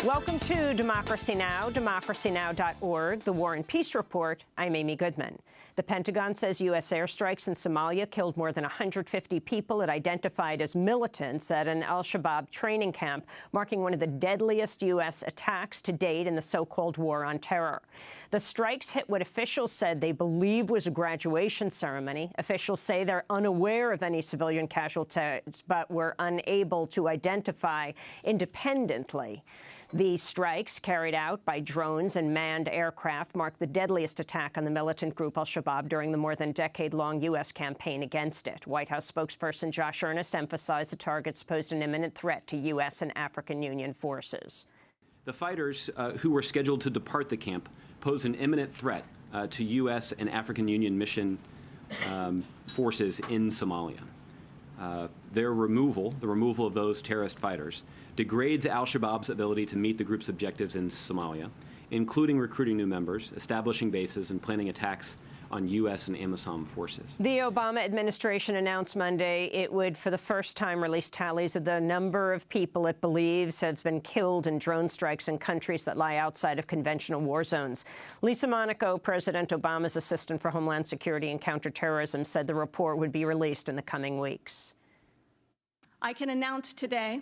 Welcome to Democracy Now!, democracynow.org, the War and Peace Report. I'm Amy Goodman. The Pentagon says U.S. airstrikes in Somalia killed more than 150 people it identified as militants at an al-Shabaab training camp, marking one of the deadliest U.S. attacks to date in the so-called war on terror. The strikes hit what officials said they believe was a graduation ceremony. Officials say they're unaware of any civilian casualties, but were unable to identify independently. The strikes, carried out by drones and manned aircraft, marked the deadliest attack on the militant group al-Shabaab during the more than decade-long U.S. campaign against it. White House spokesperson Josh Earnest emphasized the targets posed an imminent threat to U.S. and African Union forces. The fighters who were scheduled to depart the camp pose an imminent threat to U.S. and African Union mission forces in Somalia. Their removal, the removal of those terrorist fighters, degrades al-Shabaab's ability to meet the group's objectives in Somalia, including recruiting new members, establishing bases, and planning attacks on U.S. and AMISOM forces. The Obama administration announced Monday it would, for the first time, release tallies of the number of people it believes have been killed in drone strikes in countries that lie outside of conventional war zones. Lisa Monaco, President Obama's assistant for Homeland Security and Counterterrorism, said the report would be released in the coming weeks. I can announce today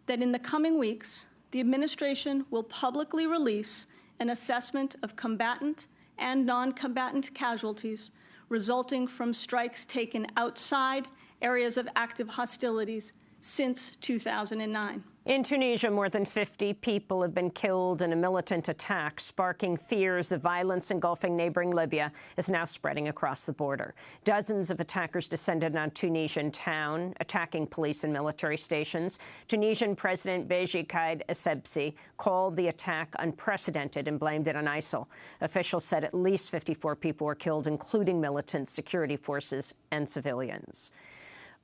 that in the coming weeks, the administration will publicly release an assessment of combatant and non-combatant casualties resulting from strikes taken outside areas of active hostilities since 2009. In Tunisia, more than 50 people have been killed in a militant attack, sparking fears the violence engulfing neighboring Libya is now spreading across the border. Dozens of attackers descended on Tunisian town, attacking police and military stations. Tunisian President Beji Caid Essebsi called the attack unprecedented and blamed it on ISIL. Officials said at least 54 people were killed, including militant security forces and civilians.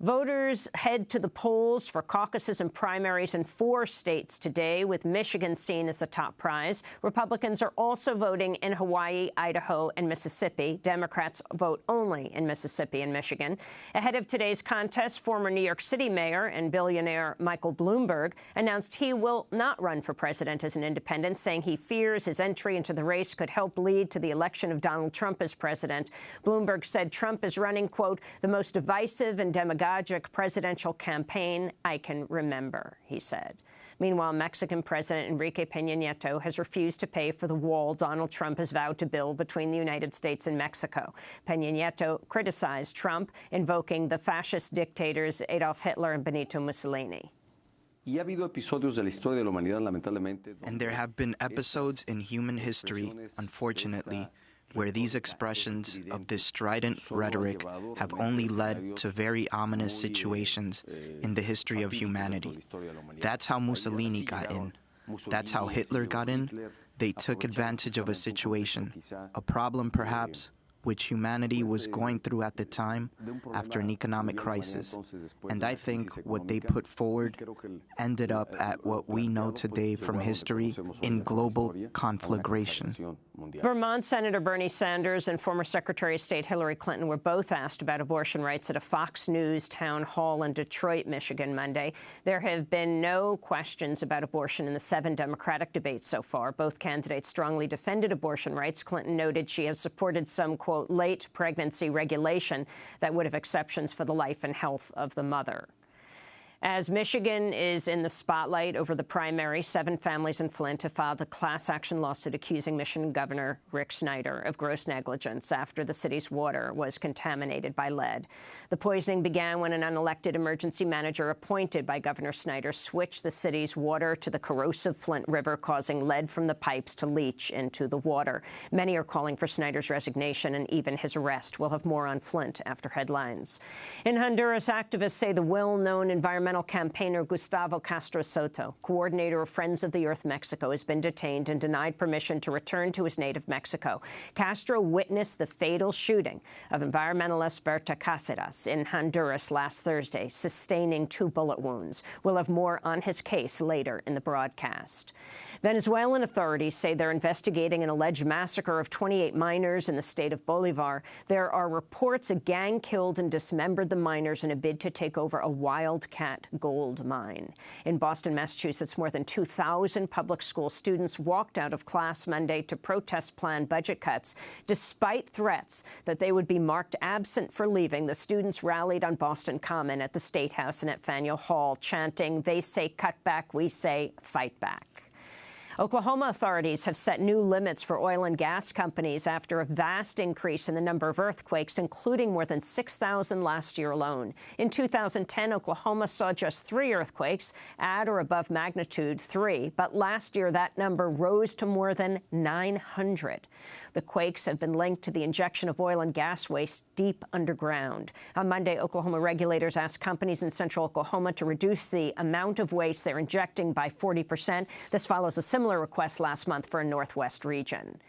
Voters head to the polls for caucuses and primaries in 4 states today, with Michigan seen as the top prize. Republicans are also voting in Hawaii, Idaho, and Mississippi. Democrats vote only in Mississippi and Michigan. Ahead of today's contest, former New York City mayor and billionaire Michael Bloomberg announced he will not run for president as an independent, saying he fears his entry into the race could help lead to the election of Donald Trump as president. Bloomberg said Trump is running, quote, the most divisive and demagogic presidential campaign I can remember, he said. Meanwhile, Mexican President Enrique Peña Nieto has refused to pay for the wall Donald Trump has vowed to build between the United States and Mexico. Peña Nieto criticized Trump, invoking the fascist dictators Adolf Hitler and Benito Mussolini. And there have been episodes in human history, unfortunately, where these expressions of this strident rhetoric have only led to very ominous situations in the history of humanity. That's how Mussolini got in. That's how Hitler got in. They took advantage of a situation, a problem perhaps, which humanity was going through at the time after an economic crisis. And I think what they put forward ended up at what we know today from history in global conflagration. Vermont Senator Bernie Sanders and former Secretary of State Hillary Clinton were both asked about abortion rights at a Fox News town hall in Detroit, Michigan, Monday. There have been no questions about abortion in the 7 Democratic debates so far. Both candidates strongly defended abortion rights. Clinton noted she has supported some, quote, late pregnancy regulation that would have exceptions for the life and health of the mother. As Michigan is in the spotlight over the primary, 7 families in Flint have filed a class-action lawsuit accusing Michigan Governor Rick Snyder of gross negligence after the city's water was contaminated by lead. The poisoning began when an unelected emergency manager appointed by Governor Snyder switched the city's water to the corrosive Flint River, causing lead from the pipes to leach into the water. Many are calling for Snyder's resignation and even his arrest. We'll have more on Flint after headlines. In Honduras, activists say the well-known environmental campaigner Gustavo Castro Soto, coordinator of Friends of the Earth Mexico, has been detained and denied permission to return to his native Mexico. Castro witnessed the fatal shooting of environmentalist Berta Cáceres in Honduras last Thursday, sustaining 2 bullet wounds. We'll have more on his case later in the broadcast. Venezuelan authorities say they're investigating an alleged massacre of 28 miners in the state of Bolivar. There are reports a gang killed and dismembered the miners in a bid to take over a wildcat that gold mine. In Boston, Massachusetts, more than 2,000 public school students walked out of class Monday to protest planned budget cuts. Despite threats that they would be marked absent for leaving, the students rallied on Boston Common at the State House and at Faneuil Hall, chanting, "They say cut back, we say fight back." Oklahoma authorities have set new limits for oil and gas companies after a vast increase in the number of earthquakes, including more than 6,000 last year alone. In 2010, Oklahoma saw just 3 earthquakes at or above magnitude 3, but last year that number rose to more than 900. The quakes have been linked to the injection of oil and gas waste deep underground. On Monday, Oklahoma regulators asked companies in central Oklahoma to reduce the amount of waste they're injecting by 40%. This follows a similar request last month for a Northwest region.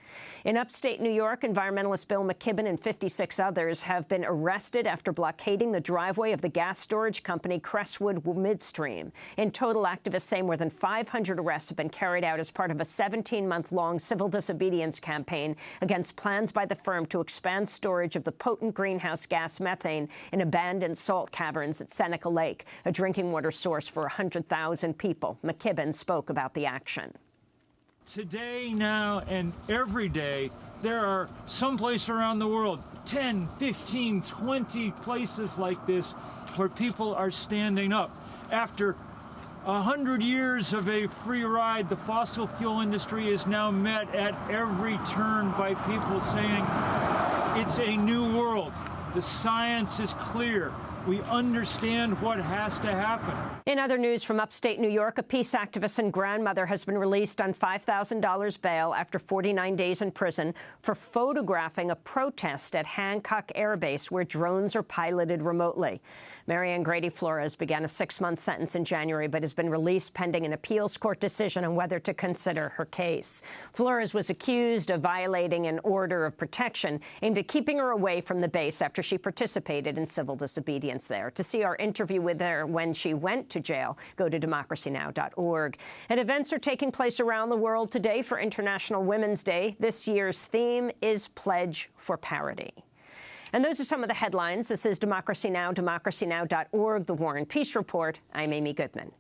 In upstate New York, environmentalist Bill McKibben and 56 others have been arrested after blockading the driveway of the gas storage company Crestwood Midstream. In total, activists say more than 500 arrests have been carried out as part of a 17-month-long civil disobedience campaign against plans by the firm to expand storage of the potent greenhouse gas methane in abandoned salt caverns at Seneca Lake, a drinking water source for 100,000 people. McKibben spoke about the action. Today, now, and every day, there are someplace around the world, 10, 15, 20 places like this where people are standing up. After 100 years of a free ride, the fossil fuel industry is now met at every turn by people saying, it's a new world. The science is clear. We understand what has to happen. In other news from upstate New York, a peace activist and grandmother has been released on $5,000 bail after 49 days in prison for photographing a protest at Hancock Air Base where drones are piloted remotely. Marianne Grady Flores began a 6-month sentence in January but has been released pending an appeals court decision on whether to consider her case. Flores was accused of violating an order of protection aimed at keeping her away from the base after she participated in civil disobedience there. To see our interview with her when she went to jail, go to democracynow.org. And events are taking place around the world today for International Women's Day. This year's theme is Pledge for Parity. And those are some of the headlines. This is Democracy Now!, democracynow.org, The War and Peace Report. I'm Amy Goodman.